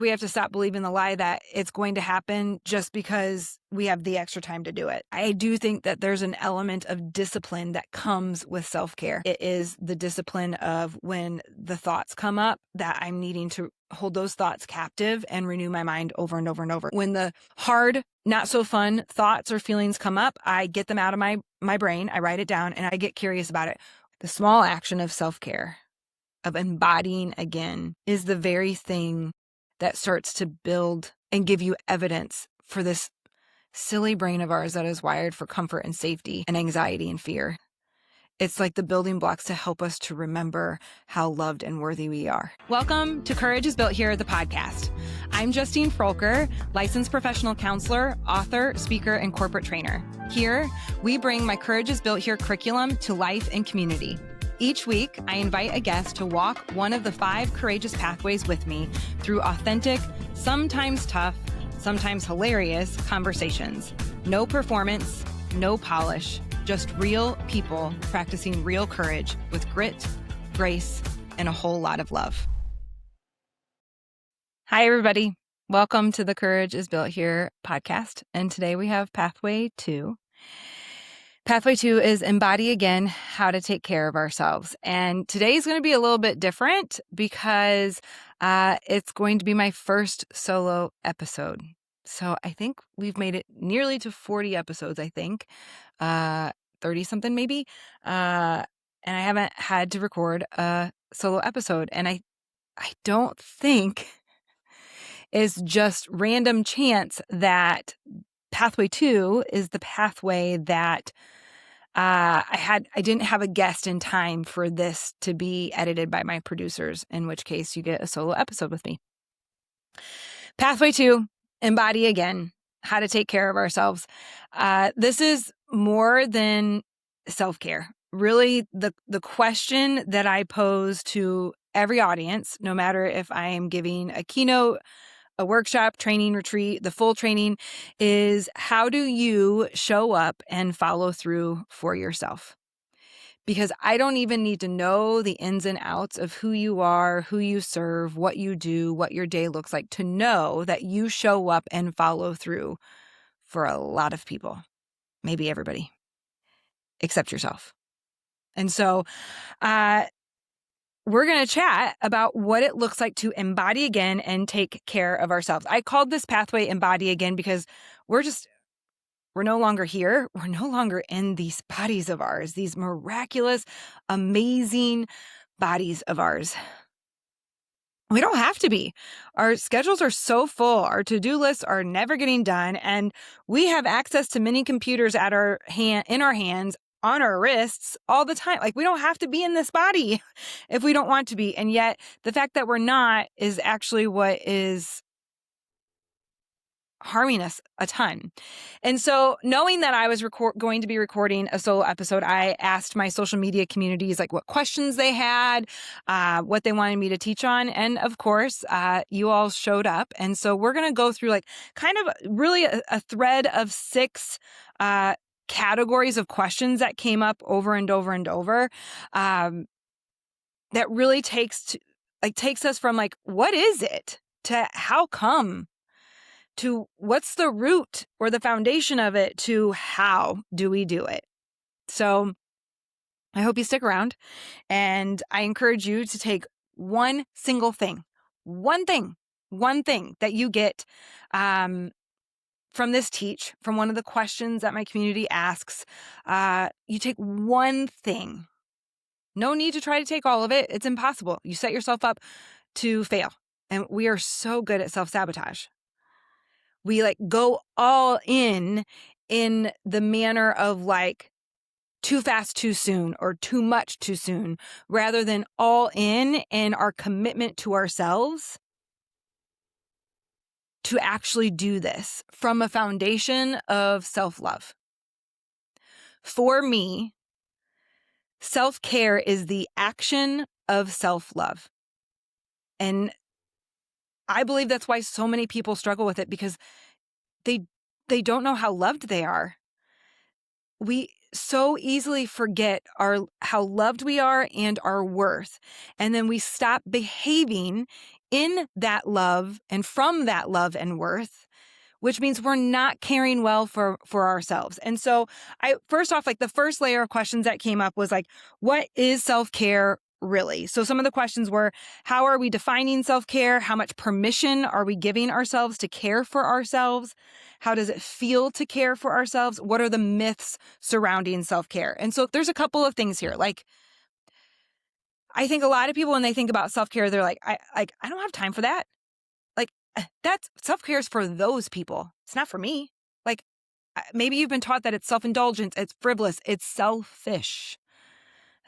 we have to stop believing the lie that it's going to happen just because we have the extra time to do it. I do think that there's an element of discipline that comes with self-care. It is the discipline of when the thoughts come up that I'm needing to hold those thoughts captive and renew my mind over and over and over. When the hard, not so fun thoughts or feelings come up, I get them out of my brain, I write it down, and I get curious about it. The small action of self-care, of embodying again, is the very thing that starts to build and give you evidence for this silly brain of ours that is wired for comfort and safety and anxiety and fear. It's like the building blocks to help us to remember how loved and worthy we are. Welcome to Courage is Built Here, the podcast. I'm Justine Froelker, licensed professional counselor, author, speaker, and corporate trainer. Here, we bring my Courage is Built Here curriculum to life and community. Each week, I invite a guest to walk one of the 5 courageous pathways with me through authentic, sometimes tough, sometimes hilarious conversations. No performance, no polish, just real people practicing real courage with grit, grace, and a whole lot of love. Hi, everybody. Welcome to the Courage is Built Here podcast. And today we have Pathway 2. Pathway 2 is Embody Again, how to take care of ourselves. And today is going to be a little bit different because it's going to be my first solo episode. So I think we've made it nearly to 40 episodes, I think, 30 something maybe. And I haven't had to record a solo episode. And I don't think it's just random chance that Pathway 2 is the pathway that I didn't have a guest in time for this to be edited by my producers, in which case you get a solo episode with me. Pathway 2, Embody Again, how to take care of ourselves. This is more than self-care. Really, the question that I pose to every audience, no matter if I am giving a keynote, a workshop, training, retreat, the full training, is how do you show up and follow through for yourself? Because I don't even need to know the ins and outs of who you are, who you serve, what you do, what your day looks like, to know that you show up and follow through for a lot of people, maybe everybody, except yourself. And so, we're going to chat about what it looks like to embody again and take care of ourselves. I called this pathway Embody Again because we're no longer here. We're no longer in these bodies of ours, these miraculous, amazing bodies of ours. We don't have to be. Our schedules are so full. Our to-do lists are never getting done. And we have access to many computers in our hands, on our wrists all the time. Like, we don't have to be in this body if we don't want to be. And yet the fact that we're not is actually what is harming us a ton. And so knowing that I was going to be recording a solo episode, I asked my social media communities like what questions they had, what they wanted me to teach on. And of course, you all showed up. And so we're going to go through like kind of really a thread of 6 categories of questions that came up over and over and over, that really takes us from like, what is it, to how come, to what's the root or the foundation of it, to how do we do it. So I hope you stick around, and I encourage you to take one single thing, one thing that you get from this teach, from one of the questions that my community asks. You take one thing. No need to try to take all of it. It's impossible. You set yourself up to fail. And we are so good at self-sabotage. We like go all in the manner of like too fast, too soon, or too much too soon, rather than all in our commitment to ourselves to actually do this from a foundation of self-love. For me, self-care is the action of self-love. And I believe that's why so many people struggle with it, because they don't know how loved they are. We so easily forget how loved we are and our worth. And then we stop behaving in that love and from that love and worth, which means we're not caring well for ourselves. And so first off, like the first layer of questions that came up was like, what is self-care really? So some of the questions were, how are we defining self-care? How much permission are we giving ourselves to care for ourselves? How does it feel to care for ourselves? What are the myths surrounding self-care? And so there's a couple of things here. Like, I think a lot of people, when they think about self-care, they're like, I don't have time for that. Like, that's self-care is for those people. It's not for me. Like, maybe you've been taught that it's self-indulgence, it's frivolous, it's selfish.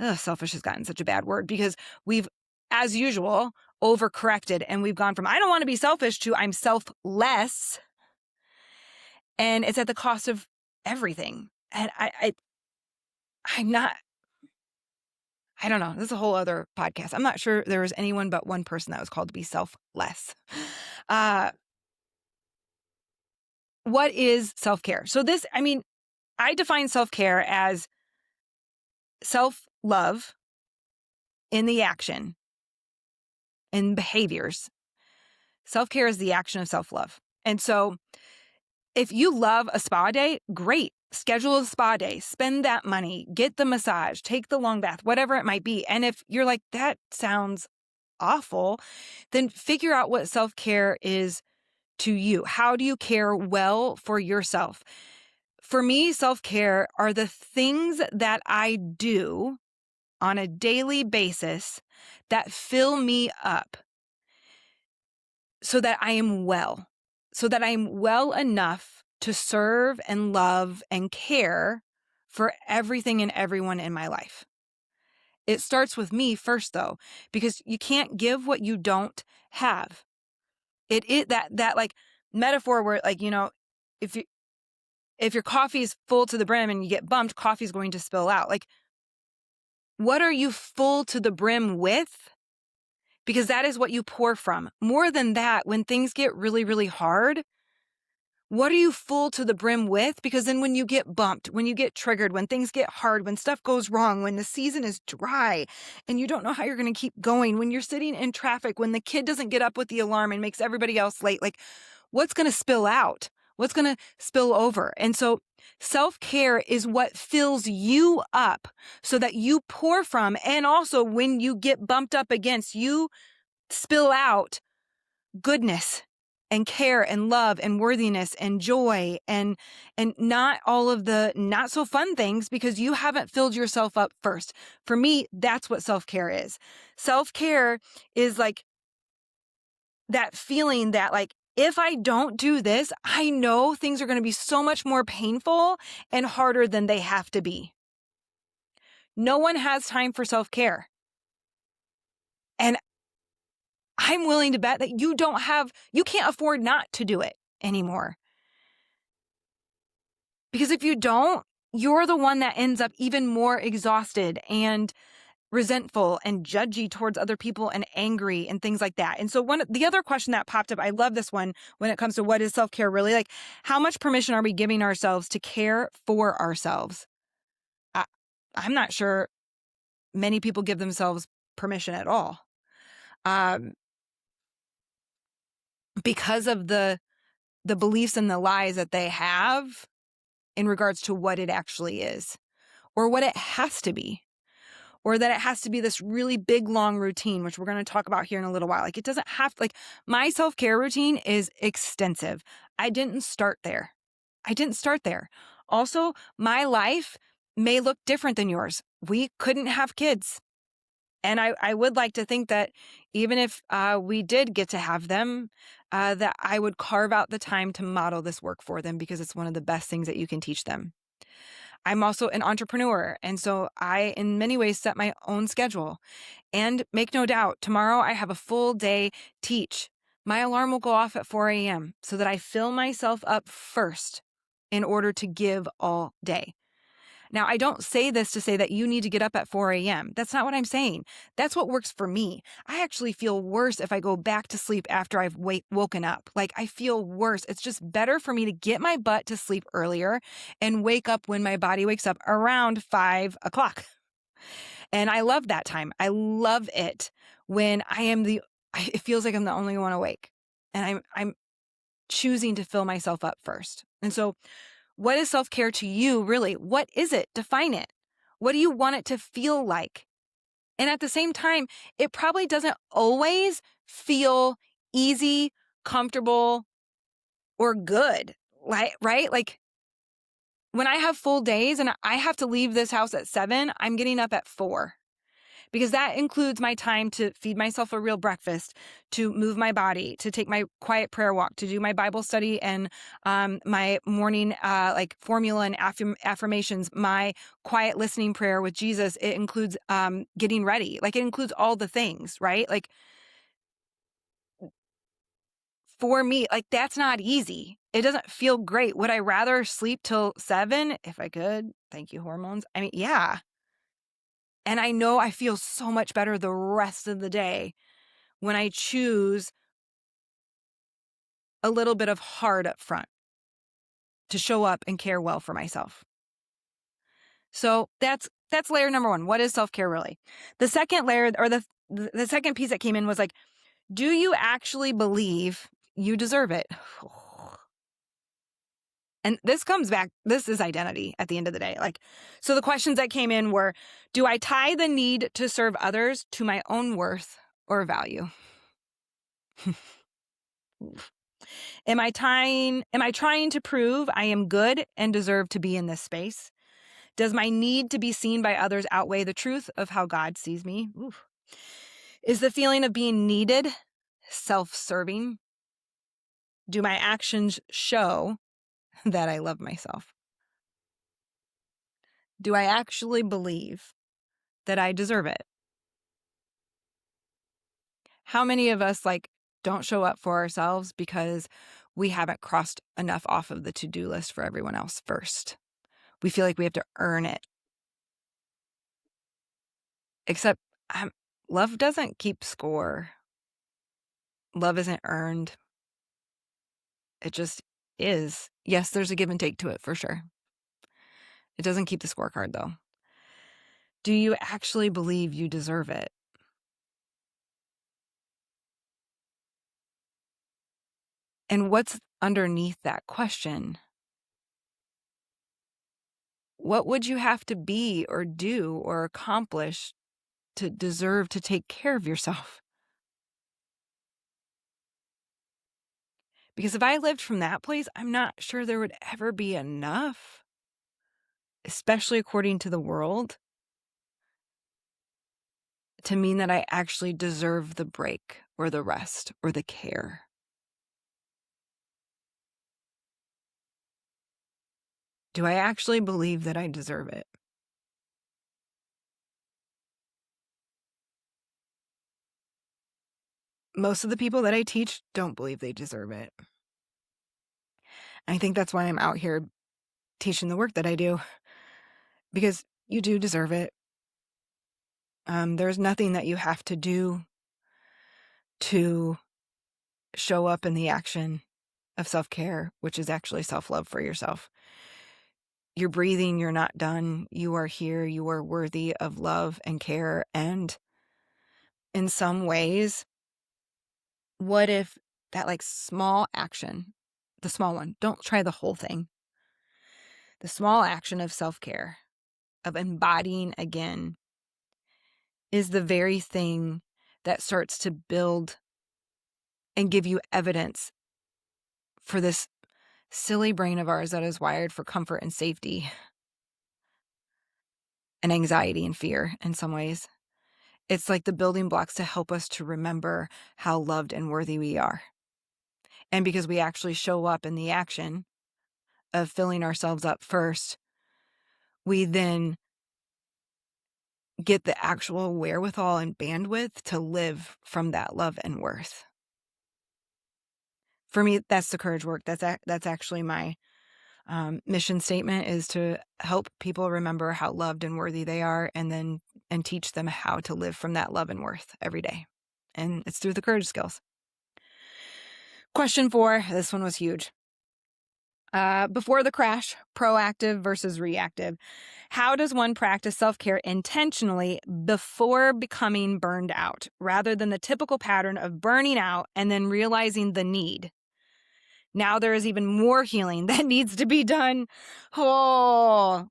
Ugh, selfish has gotten such a bad word because we've, as usual, overcorrected, and we've gone from I don't want to be selfish to I'm selfless, and it's at the cost of everything. And I'm not. I don't know. This is a whole other podcast. I'm not sure there was anyone but one person that was called to be selfless. What is self-care? So I define self-care as self-love in the action, in behaviors. Self-care is the action of self-love. And so if you love a spa day, great. Schedule a spa day, spend that money, get the massage, take the long bath, whatever it might be. And if you're like, that sounds awful, then figure out what self-care is to you. How do you care well for yourself? For me, self-care are the things that I do on a daily basis that fill me up so that I am well, so that I am well enough to serve and love and care for everything and everyone in my life. It starts with me first, though, because you can't give what you don't have. It is that like metaphor where, like, if your coffee is full to the brim and you get bumped, coffee is going to spill out. Like, what are you full to the brim with? Because that is what you pour from. More than that, when things get really, really hard, what are you full to the brim with? Because then when you get bumped, when you get triggered, when things get hard, when stuff goes wrong, when the season is dry and you don't know how you're going to keep going, when you're sitting in traffic, when the kid doesn't get up with the alarm and makes everybody else late, like, what's going to spill out? What's going to spill over? And so self-care is what fills you up so that you pour from. And also when you get bumped up against, you spill out goodness and care and love and worthiness and joy and not all of the not so fun things because you haven't filled yourself up first. For me, that's what self-care is. Self-care is like that feeling that, like, if I don't do this, I know things are going to be so much more painful and harder than they have to be. No one has time for self-care. And I'm willing to bet that you can't afford not to do it anymore. Because if you don't, you're the one that ends up even more exhausted and resentful and judgy towards other people and angry and things like that. And so the other question that popped up, I love this one when it comes to what is self-care really, like, how much permission are we giving ourselves to care for ourselves? I'm not sure many people give themselves permission at all. Because of the beliefs and the lies that they have in regards to what it actually is, or what it has to be, or that it has to be this really big, long routine, which we're going to talk about here in a little while. Like, it doesn't have to, like, my self-care routine is extensive. I didn't start there. Also, my life may look different than yours. We couldn't have kids. And I would like to think that even if we did get to have them, that I would carve out the time to model this work for them because it's one of the best things that you can teach them. I'm also an entrepreneur. And so I, in many ways, set my own schedule. And make no doubt, tomorrow I have a full day teach. My alarm will go off at 4 a.m. so that I fill myself up first in order to give all day. Now, I don't say this to say that you need to get up at 4 a.m. That's not what I'm saying. That's what works for me. I actually feel worse if I go back to sleep after I've woken up. Like, I feel worse. It's just better for me to get my butt to sleep earlier and wake up when my body wakes up around 5 o'clock. And I love that time. I love it when I am the it feels like I'm the only one awake, and I'm choosing to fill myself up first. And so what is self-care to you, really? What is it? Define it. What do you want it to feel like? And at the same time, it probably doesn't always feel easy, comfortable, or good. Like, right? Like when I have full days and I have to leave this house at 7, I'm getting up at 4. Because that includes my time to feed myself a real breakfast, to move my body, to take my quiet prayer walk, to do my Bible study and my morning like formula and affirmations, my quiet listening prayer with Jesus. It includes getting ready. Like it includes all the things, right? Like for me, like that's not easy. It doesn't feel great. Would I rather sleep till 7 if I could? Thank you, hormones. I mean, yeah. And I know I feel so much better the rest of the day when I choose a little bit of hard up front to show up and care well for myself. So that's layer number 1. What is self-care really? The second layer, or the second piece that came in was like, do you actually believe you deserve it? And this comes back, this is identity at the end of the day. Like, so the questions that came in were, do I tie the need to serve others to my own worth or value? Am I trying to prove I am good and deserve to be in this space? Does my need to be seen by others outweigh the truth of how God sees me? Oof. Is the feeling of being needed self-serving? Do my actions show that I love myself? Do I actually believe that I deserve it? How many of us don't show up for ourselves because we haven't crossed enough off of the to-do list for everyone else first? We feel like we have to earn it. Except love doesn't keep score. Love isn't earned. It just is. Yes, there's a give and take to it for sure. It doesn't keep the scorecard though. Do you actually believe you deserve it? And what's underneath that question? What would you have to be or do or accomplish to deserve to take care of yourself? Because if I lived from that place, I'm not sure there would ever be enough, especially according to the world, to mean that I actually deserve the break or the rest or the care. Do I actually believe that I deserve it? Most of the people that I teach don't believe they deserve it. I think that's why I'm out here teaching the work that I do, because you do deserve it. There's nothing that you have to do to show up in the action of self-care, which is actually self-love for yourself. You're breathing, you're not done. You are here, you are worthy of love and care. And in some ways, what if that small action, the small one, don't try the whole thing. The small action of self-care, of embodying again, is the very thing that starts to build and give you evidence for this silly brain of ours that is wired for comfort and safety and anxiety and fear in some ways. It's like the building blocks to help us to remember how loved and worthy we are. And because we actually show up in the action of filling ourselves up first, we then get the actual wherewithal and bandwidth to live from that love and worth. For me, that's the courage work. That's actually my mission statement, is to help people remember how loved and worthy they are, and teach them how to live from that love and worth every day. And it's through the courage skills. Question 4, this one was huge. Before the crash, proactive versus reactive. How does one practice self-care intentionally before becoming burned out, rather than the typical pattern of burning out and then realizing the need? Now there is even more healing that needs to be done. Oh,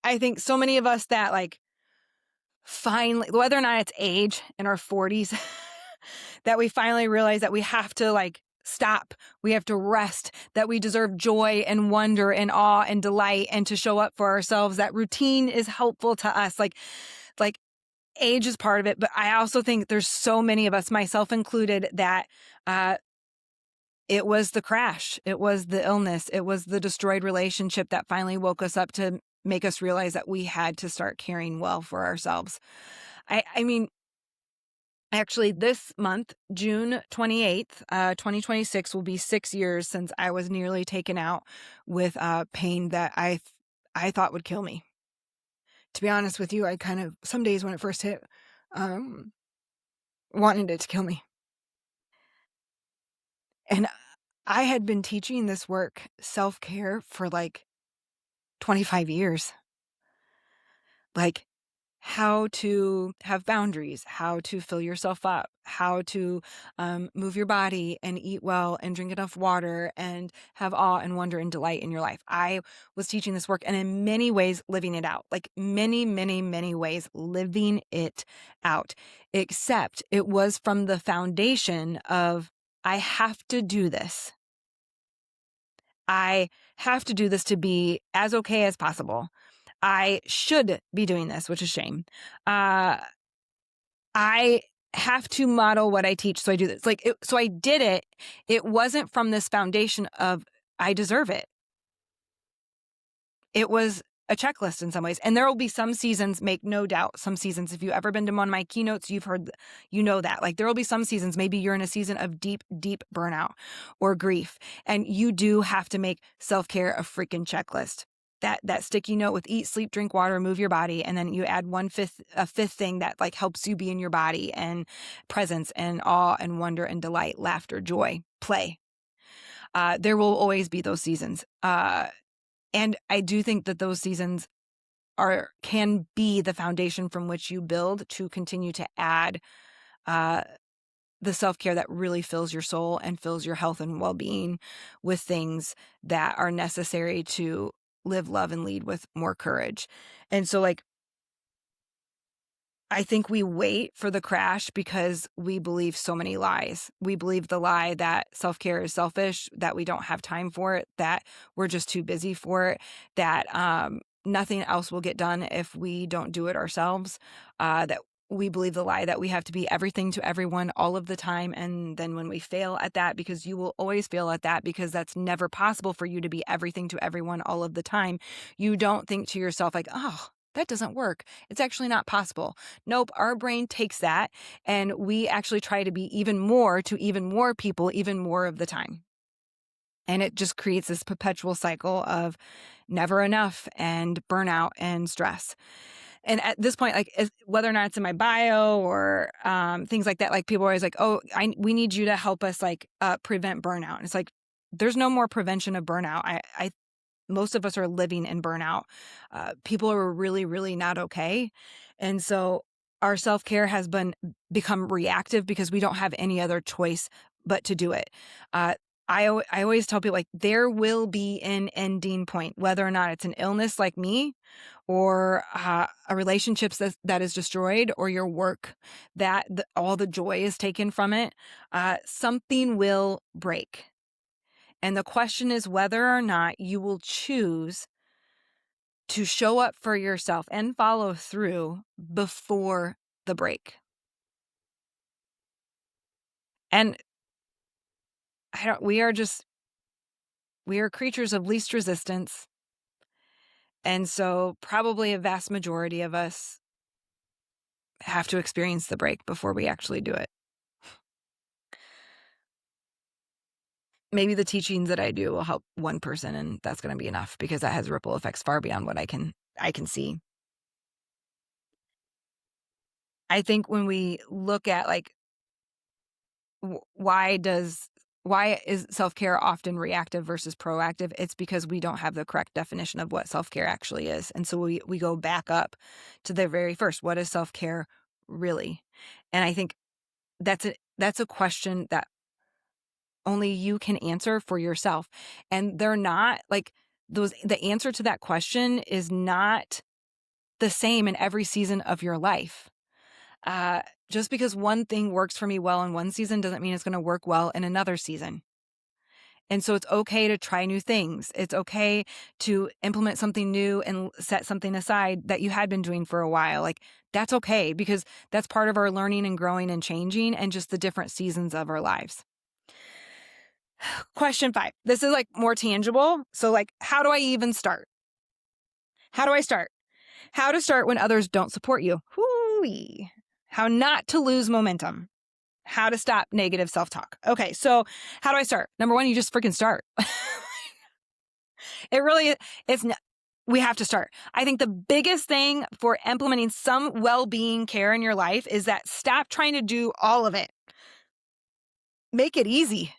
I think so many of us that finally, whether or not it's age in our 40s, that we finally realize that we have to stop. We have to rest, that we deserve joy and wonder and awe and delight, and to show up for ourselves, that routine is helpful to us. Like age is part of it. But I also think there's so many of us, myself included, that it was the crash, it was the illness, it was the destroyed relationship that finally woke us up to make us realize that we had to start caring well for ourselves. I mean, actually, this month, June 28th, 2026, will be 6 years since I was nearly taken out with pain that I thought would kill me. To be honest with you, I kind of, some days when it first hit, um, wanted it to kill me. And I had been teaching this work, self-care, for 25 years. Like, how to have boundaries, how to fill yourself up, how to move your body and eat well and drink enough water and have awe and wonder and delight in your life. I was teaching this work and in many ways living it out, like many, many, many ways living it out, except it was from the foundation of I have to do this. I have to do this to be as okay as possible. I should be doing this, which is shame. Uh, I have to model what I teach, so I do this. So I did it. It wasn't from this foundation of I deserve it. It was a checklist in some ways. And there will be some seasons, make no doubt, some seasons, if you've ever been to one of my keynotes, you've heard, that. Like, there will be some seasons, maybe you're in a season of deep, deep burnout or grief, and you do have to make self-care a freaking checklist. That sticky note with eat, sleep, drink water, move your body, and then you add a fifth thing that helps you be in your body, and presence and awe and wonder and delight, laughter, joy, play. There will always be those seasons. And I do think that those seasons can be the foundation from which you build to continue to add the self-care that really fills your soul and fills your health and well-being with things that are necessary to live, love, and lead with more courage. And so I think we wait for the crash because we believe so many lies. We believe the lie that self-care is selfish, that we don't have time for it, that we're just too busy for it, that nothing else will get done if we don't do it ourselves, that we believe the lie that we have to be everything to everyone all of the time. And then when we fail at that, because you will always fail at that, because that's never possible for you to be everything to everyone all of the time, you don't think to yourself oh, that doesn't work. It's actually not possible. Nope, our brain takes that and we actually try to be even more to even more people, even more of the time. And it just creates this perpetual cycle of never enough and burnout and stress. And at this point, whether or not it's in my bio or things like that, people are always oh, we need you to help us prevent burnout. And it's there's no more prevention of burnout. Most of us are living in burnout. People are really, really not okay. And so our self-care has become reactive because we don't have any other choice but to do it. I always tell people there will be an ending point, whether or not it's an illness like me, or a relationship that is destroyed, or your work that all the joy is taken from it. Something will break. And the question is whether or not you will choose to show up for yourself and follow through before the break. And we are creatures of least resistance. And so probably a vast majority of us have to experience the break before we actually do it. Maybe the teachings that I do will help one person, and that's going to be enough, because that has ripple effects far beyond what I can see. I think when we look at why does why is self-care often reactive versus proactive? It's because we don't have the correct definition of what self-care actually is. And so we go back up to the very first. What is self-care really? And I think that's a question that only you can answer for yourself. And they're not like the answer to that question is not the same in every season of your life. Just because one thing works for me well in one season doesn't mean it's going to work well in another season. And so it's okay to try new things. It's okay to implement something new and set something aside that you had been doing for a while. Like, that's okay, because that's part of our learning and growing and changing and just the different seasons of our lives. Question 5. This is like more tangible. So like, how do I even start? How do I start? How to start when others don't support you. Hoo-wee. How not to lose momentum. How to stop negative self-talk. Okay, so how do I start? Number 1, you just freaking start. It really, we have to start. I think the biggest thing for implementing some well-being care in your life is that stop trying to do all of it. Make it easy.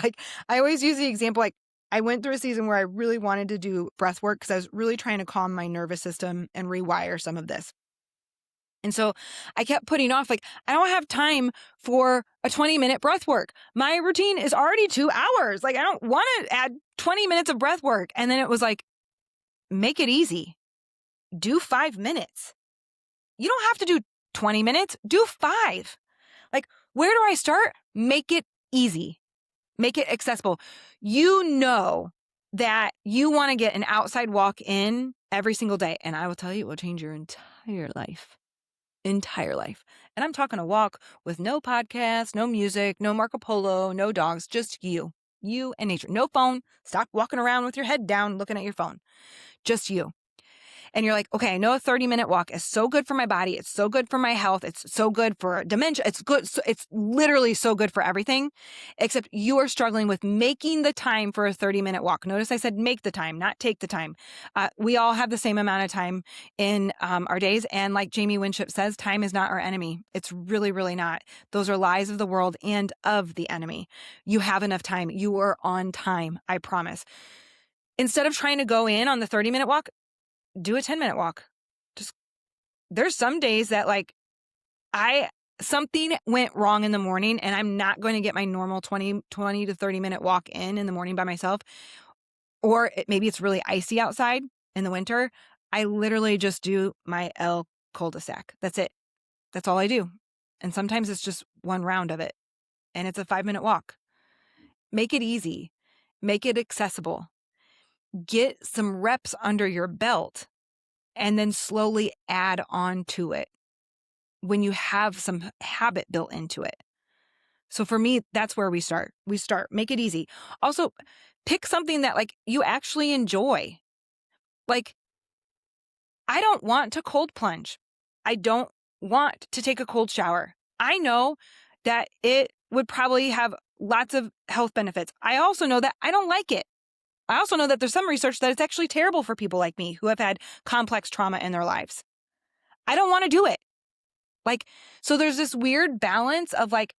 Like, I always use the example, like, I went through a season where I really wanted to do breath work because I was really trying to calm my nervous system and rewire some of this. And so I kept putting off, like, I don't have time for a 20-minute breath work. My routine is already 2 hours. Like, I don't want to add 20 minutes of breath work. And then it was like, make it easy. Do 5 minutes. You don't have to do 20 minutes. Do 5. Like, where do I start? Make it easy. Make it accessible. You know that you want to get an outside walk in every single day. And I will tell you, it will change your entire life. Entire life. And I'm talking a walk with no podcast, no music, no Marco Polo, no dogs, just you and nature. No phone. Stop walking around with your head down looking at your phone. Just you. And you're like, okay, I know a 30-minute walk is so good for my body. It's so good for my health. It's so good for dementia. It's good. It's literally so good for everything, except you are struggling with making the time for a 30-minute walk. Notice I said make the time, not take the time. We all have the same amount of time in our days. And like Jamie Winship says, time is not our enemy. It's really, really not. Those are lies of the world and of the enemy. You have enough time. You are on time. I promise. Instead of trying to go in on the 30-minute walk, do a 10-minute walk. Just, there's some days that like something went wrong in the morning and I'm not going to get my normal 20 to 30-minute walk in the morning by myself. Or maybe it's really icy outside in the winter. I literally just do my L cul-de-sac. That's it. That's all I do. And sometimes it's just one round of it. And it's a 5-minute walk. Make it easy. Make it accessible. Get some reps under your belt and then slowly add on to it when you have some habit built into it. So for me, that's where we start. Make it easy. Also, pick something that like you actually enjoy. Like, I don't want to cold plunge. I don't want to take a cold shower. I know that it would probably have lots of health benefits. I also know that I don't like it. I also know that there's some research that it's actually terrible for people like me who have had complex trauma in their lives. I don't want to do it. Like, so there's this weird balance of like,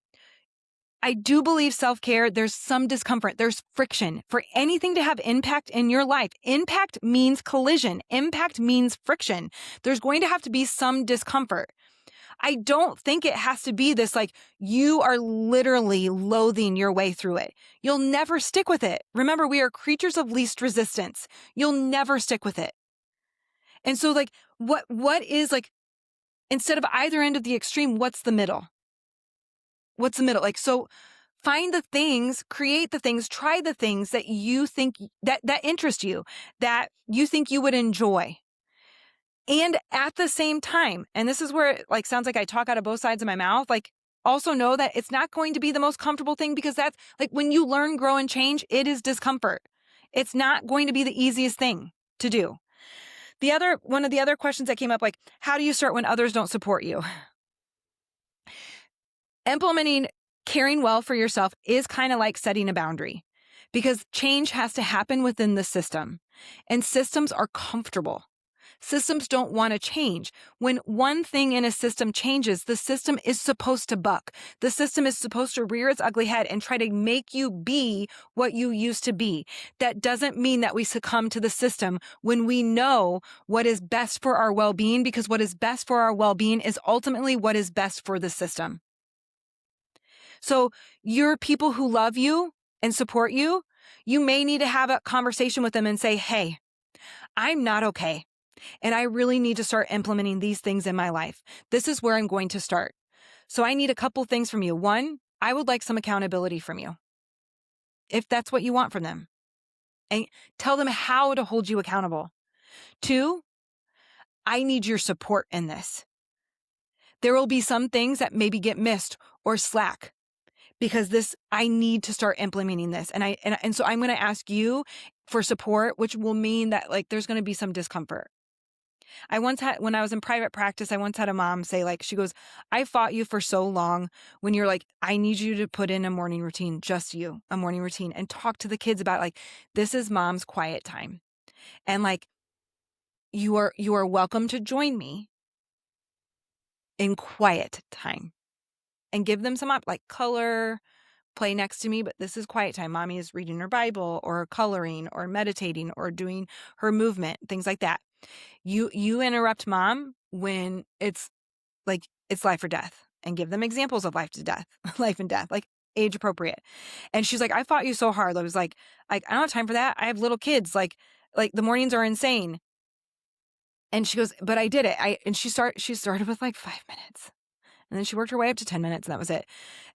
I do believe self-care, there's some discomfort, there's friction. For anything to have impact in your life, impact means collision. Impact means friction. There's going to have to be some discomfort. I don't think it has to be this like you are literally loathing your way through it. You'll never stick with it. Remember, we are creatures of least resistance. You'll never stick with it. And so like what is like, instead of either end of the extreme, what's the middle? What's the middle? Like, so find the things, create the things, try the things that you think that interest you, that you think you would enjoy. And at the same time, and this is where it like sounds like I talk out of both sides of my mouth, like also know that it's not going to be the most comfortable thing, because that's like when you learn, grow, and change, it is discomfort. It's not going to be the easiest thing to do. One of the other questions that came up, like, how do you start when others don't support you? Implementing caring well for yourself is kind of like setting a boundary, because change has to happen within the system, and systems are comfortable. Systems don't want to change. When one thing in a system changes, the system is supposed to buck. The system is supposed to rear its ugly head and try to make you be what you used to be. That doesn't mean that we succumb to the system when we know what is best for our well-being, because what is best for our well-being is ultimately what is best for the system. So your people who love you and support you, you may need to have a conversation with them and say, hey, I'm not okay. And I really need to start implementing these things in my life. This is where I'm going to start. So I need a couple things from you. One, I would like some accountability from you, if that's what you want from them. And tell them how to hold you accountable. Two, I need your support in this. There will be some things that maybe get missed or slack because I need to start implementing this. And so I'm going to ask you for support, which will mean that there's going to be some discomfort. When I was in private practice, I once had a mom say, she goes, I fought you for so long when you're like, I need you to put in a morning routine, just you, a morning routine, and talk to the kids about this is mom's quiet time. And you are welcome to join me in quiet time, and give them some color, play next to me, but this is quiet time. Mommy is reading her Bible or coloring or meditating or doing her movement, things like that. You interrupt mom when it's life or death, and give them examples of life and death, age appropriate. And she's like, I fought you so hard. I was like, I don't have time for that. I have little kids. The mornings are insane. And she goes, but I did it. She started with 5 minutes. And then she worked her way up to 10 minutes, and that was it.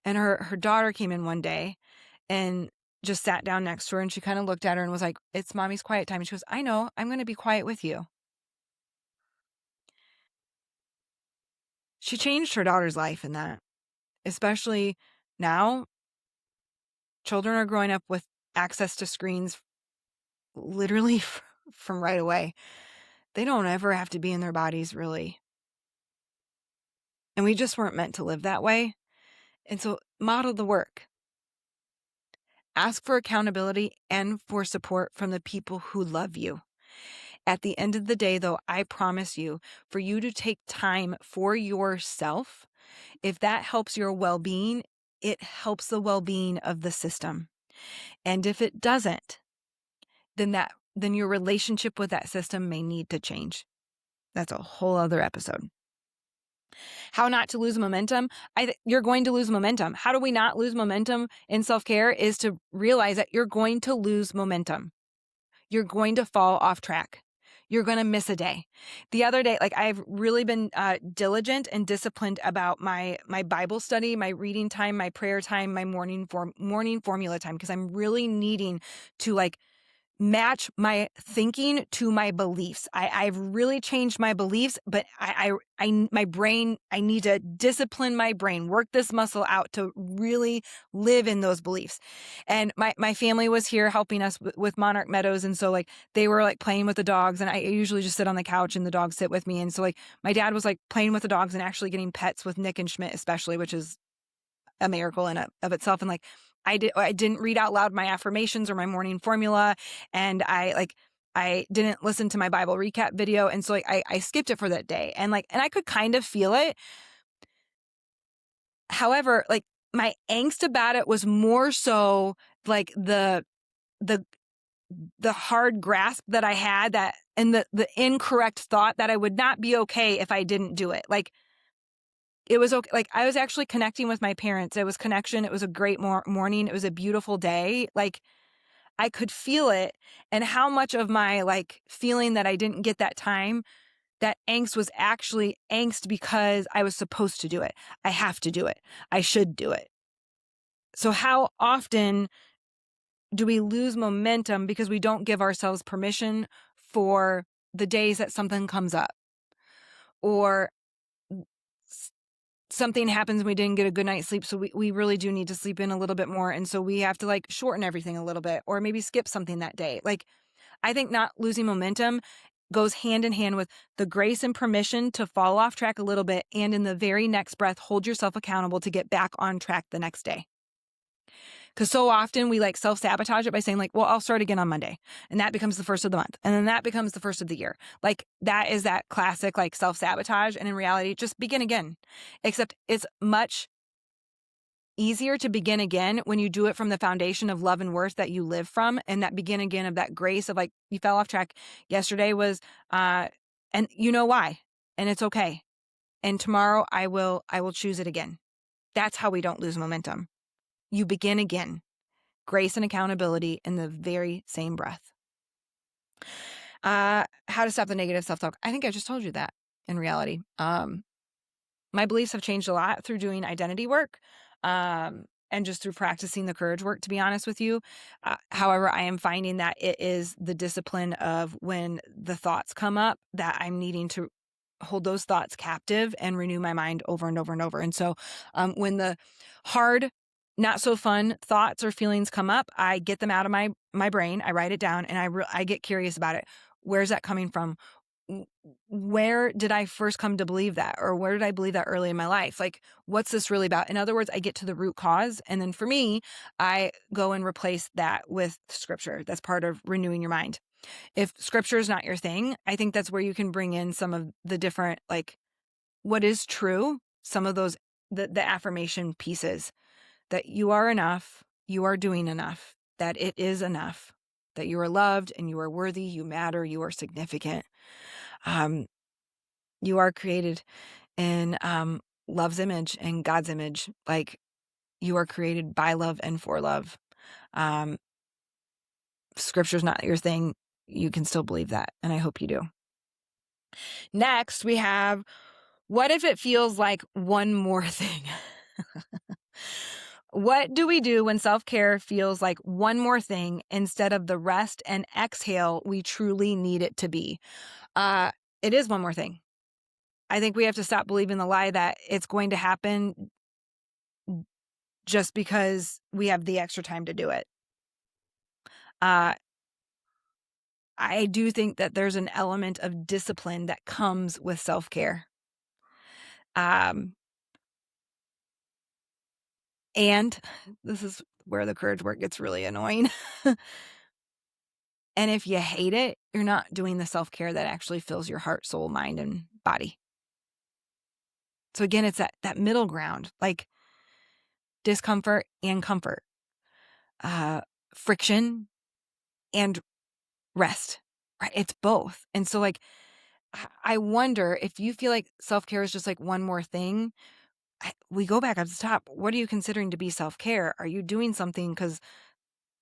And her daughter came in one day and just sat down next to her, and she kind of looked at her and was like, it's mommy's quiet time. And she goes, I know, I'm going to be quiet with you. She changed her daughter's life in that, especially now. Children are growing up with access to screens literally from right away. They don't ever have to be in their bodies, really. And we just weren't meant to live that way. And so model the work. Ask for accountability and for support from the people who love you. At the end of the day, though, I promise you, for you to take time for yourself, if that helps your well-being, it helps the well-being of the system. And if it doesn't, then your relationship with that system may need to change. That's a whole other episode. How not to lose momentum. You're going to lose momentum. How do we not lose momentum in self-care is to realize that you're going to lose momentum. You're going to fall off track. You're going to miss a day. The other day, I've really been diligent and disciplined about my Bible study, my reading time, my prayer time, my morning formula time, because I'm really needing to match my thinking to my beliefs. I've really changed my beliefs, but my brain, I need to discipline my brain, work this muscle out to really live in those beliefs. And my family was here helping us with Monarch Meadows. And so they were playing with the dogs, and I usually just sit on the couch and the dogs sit with me. And so my dad was playing with the dogs and actually getting pets with Nick and Schmidt, especially, which is a miracle in of itself. And I didn't read out loud my affirmations or my morning formula, and I didn't listen to my Bible recap video, and so I skipped it for that day, and I could kind of feel it. However, my angst about it was more so the hard grasp that I had, and the incorrect thought that I would not be okay if I didn't do it. It was okay. I was actually connecting with my parents. It was connection. It was a great morning. It was a beautiful day. I could feel it. And how much of my feeling that I didn't get that time, that angst was actually angst because I was supposed to do it. I have to do it. I should do it. So how often do we lose momentum because we don't give ourselves permission for the days that something comes up, or something happens and we didn't get a good night's sleep, so we really do need to sleep in a little bit more, and so we have to shorten everything a little bit, or maybe skip something that day. I think not losing momentum goes hand in hand with the grace and permission to fall off track a little bit, and in the very next breath, hold yourself accountable to get back on track the next day. Because so often we like self-sabotage it by saying like, well, I'll start again on Monday. And that becomes the first of the month. And then that becomes the first of the year. Like that is that classic like self-sabotage. And in reality, just begin again. Except it's much easier to begin again when you do it from the foundation of love and worth that you live from, and that begin again of that grace of like, you fell off track. Yesterday was, and you know why, and it's okay. And tomorrow I will choose it again. That's how we don't lose momentum. You begin again. Grace and accountability in the very same breath. How to stop the negative self-talk. I think I just told you that in reality. My beliefs have changed a lot through doing identity work. And just through practicing the courage work, to be honest with you. However, I am finding that it is the discipline of when the thoughts come up that I'm needing to hold those thoughts captive and renew my mind over and over and over. And so when the hard, not so fun thoughts or feelings come up, I get them out of my brain. I write it down and I get curious about it. Where's that coming from? Where did I first come to believe that? Or where did I believe that early in my life? Like, what's this really about? In other words, I get to the root cause. And then for me, I go and replace that with scripture. That's part of renewing your mind. If scripture is not your thing, I think that's where you can bring in some of the different, like, what is true, some of those, the affirmation pieces that you are enough, you are doing enough, that it is enough, that you are loved and you are worthy, you matter, you are significant. You are created in love's image and God's image. Like, you are created by love and for love. Scripture's not your thing. You can still believe that, and I hope you do. Next, we have, what if it feels like one more thing? What do we do when self-care feels like one more thing instead of the rest and exhale we truly need it to be? It is one more thing. I think we have to stop believing the lie that it's going to happen just because we have the extra time to do it. I do think that there's an element of discipline that comes with self-care. And this is where the courage work gets really annoying. And if you hate it, you're not doing the self-care that actually fills your heart, soul, mind, and body. So again, it's that middle ground, like discomfort and comfort, friction and rest, right? It's both. And so like, I wonder if you feel like self-care is just like one more thing. We go back up to the top. What are you considering to be self-care? Are you doing something because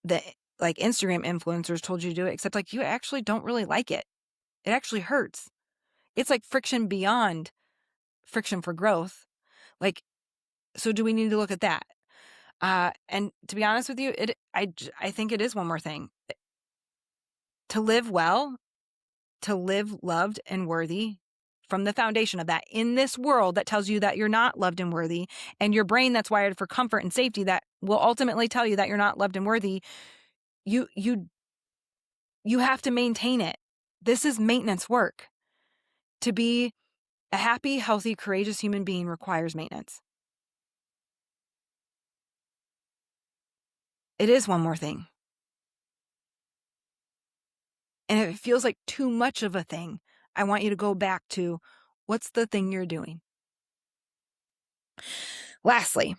the like Instagram influencers told you to do it, except like you actually don't really like it? It actually hurts. It's like friction beyond friction for growth. Like, so do we need to look at that? And to be honest with you, I think it is one more thing. To live well, to live loved and worthy from the foundation of that in this world that tells you that you're not loved and worthy, and your brain that's wired for comfort and safety that will ultimately tell you that you're not loved and worthy, you have to maintain it. This is maintenance work. To be a happy, healthy, courageous human being requires maintenance. It is one more thing. And if it feels like too much of a thing, I want you to go back to, what's the thing you're doing? Lastly,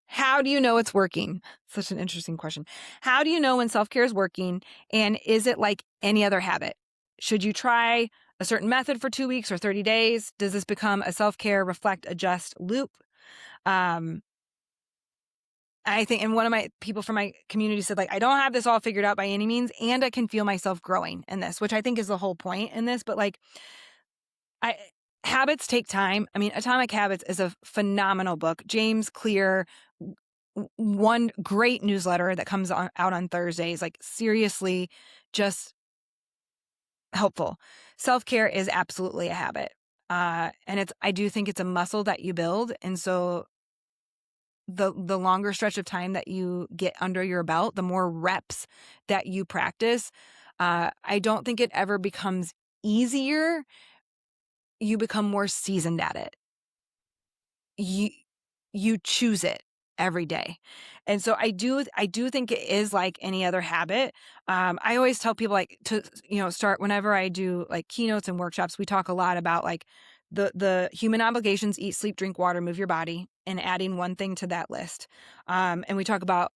how do you know it's working? Such an interesting question. How do you know when self-care is working, and is it like any other habit? Should you try a certain method for 2 weeks or 30 days? Does this become a self-care, reflect, adjust loop? I think, and one of my people from my community said, like, I don't have this all figured out by any means, and I can feel myself growing in this, which I think is the whole point in this. But like, habits take time. I mean, Atomic Habits is a phenomenal book. James Clear, one great newsletter that comes out on Thursdays, like seriously, just helpful. Self-care is absolutely a habit. And I do think it's a muscle that you build. And so the longer stretch of time that you get under your belt, the more reps that you practice, I don't think it ever becomes easier. You become more seasoned at it. You choose it. every day. And so I do think it is like any other habit. I always tell people like to, start whenever I do like keynotes and workshops, we talk a lot about like the human obligations: eat, sleep, drink water, move your body, and adding one thing to that list. And we talk about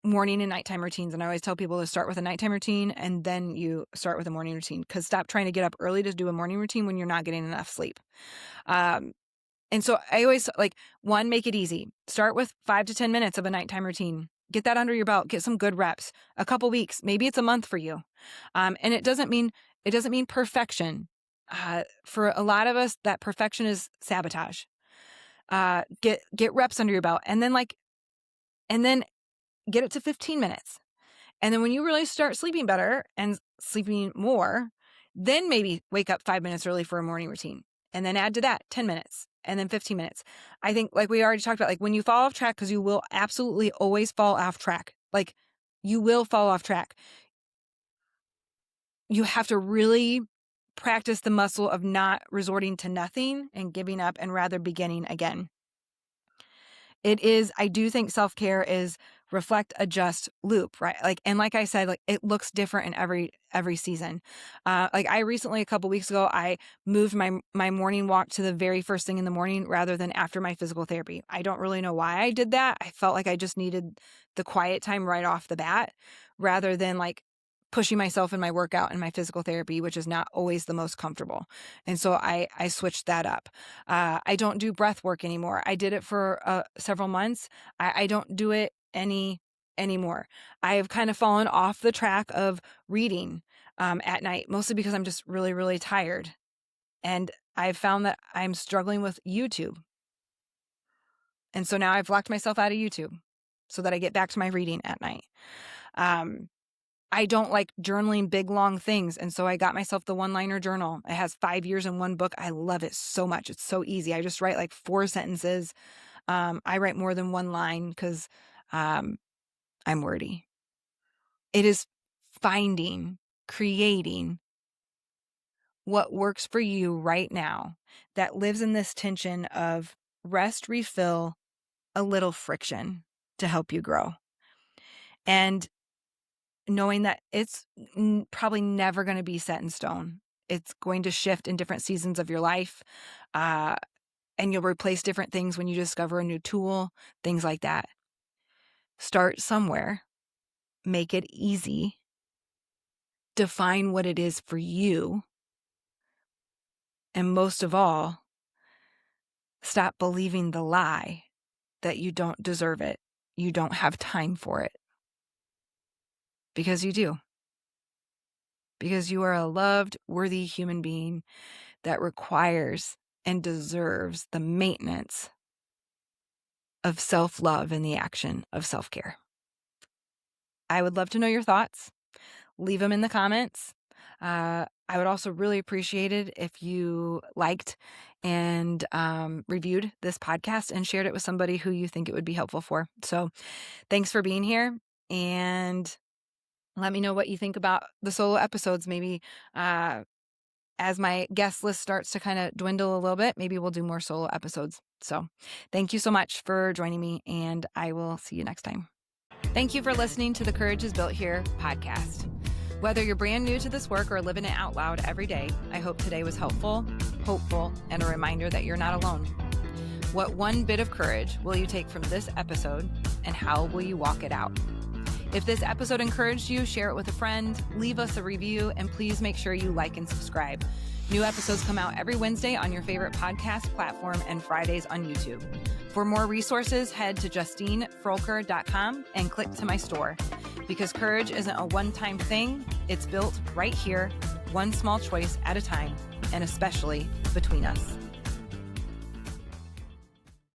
morning and nighttime routines. And I always tell people to start with a nighttime routine and then you start with a morning routine, because stop trying to get up early to do a morning routine when you're not getting enough sleep. And so I always like, one, make it easy. Start with 5 to 10 minutes of a nighttime routine. Get that under your belt. Get some good reps. A couple weeks, maybe it's a month for you. And it doesn't mean perfection. For a lot of us, that perfection is sabotage. Get reps under your belt, and then get it to 15 minutes. And then when you really start sleeping better and sleeping more, then maybe wake up 5 minutes early for a morning routine. And then add to that 10 minutes and then 15 minutes. I think, like we already talked about, like when you fall off track, because you will absolutely always fall off track. Like you will fall off track. You have to really practice the muscle of not resorting to nothing and giving up, and rather beginning again. I do think self-care is reflect, adjust, loop, right? Like, and like I said, like it looks different in every season. Like I recently, a couple weeks ago, I moved my morning walk to the very first thing in the morning rather than after my physical therapy. I don't really know why I did that. I felt like I just needed the quiet time right off the bat, rather than like pushing myself in my workout and my physical therapy, which is not always the most comfortable. And so I switched that up. I don't do breath work anymore. I did it for several months. I don't do it anymore. I have kind of fallen off the track of reading at night, mostly because I'm just really, really tired. And I've found that I'm struggling with YouTube. And so now I've locked myself out of YouTube so that I get back to my reading at night. I don't like journaling big, long things. And so I got myself the one-liner journal. It has 5 years in one book. I love it so much. It's so easy. I just write like 4 sentences. I write more than one line because I'm wordy. It is creating what works for you right now that lives in this tension of rest, refill, a little friction to help you grow. And knowing that it's probably never going to be set in stone. It's going to shift in different seasons of your life. And you'll replace different things when you discover a new tool, things like that. Start somewhere. Make it easy. Define what it is for you. And most of all, stop believing the lie that you don't deserve it. You don't have time for it. Because you do. Because you are a loved, worthy human being that requires and deserves the maintenance of self-love and the action of self-care. I would love to know your thoughts. Leave them in the comments. I would also really appreciate it if you liked and reviewed this podcast and shared it with somebody who you think it would be helpful for. So thanks for being here, and let me know what you think about the solo episodes. Maybe as my guest list starts to kind of dwindle a little bit, maybe we'll do more solo episodes. So thank you so much for joining me, and I will see you next time. Thank you for listening to the Courage is Built Here podcast. Whether you're brand new to this work or living it out loud every day, I hope today was helpful, hopeful, and a reminder that you're not alone. What one bit of courage will you take from this episode, and how will you walk it out? If this episode encouraged you, share it with a friend, leave us a review, and please make sure you like and subscribe. New episodes come out every Wednesday on your favorite podcast platform and Fridays on YouTube. For more resources, head to JustineFroelker.com and click to my store. Because courage isn't a one-time thing, it's built right here, one small choice at a time, and especially between us.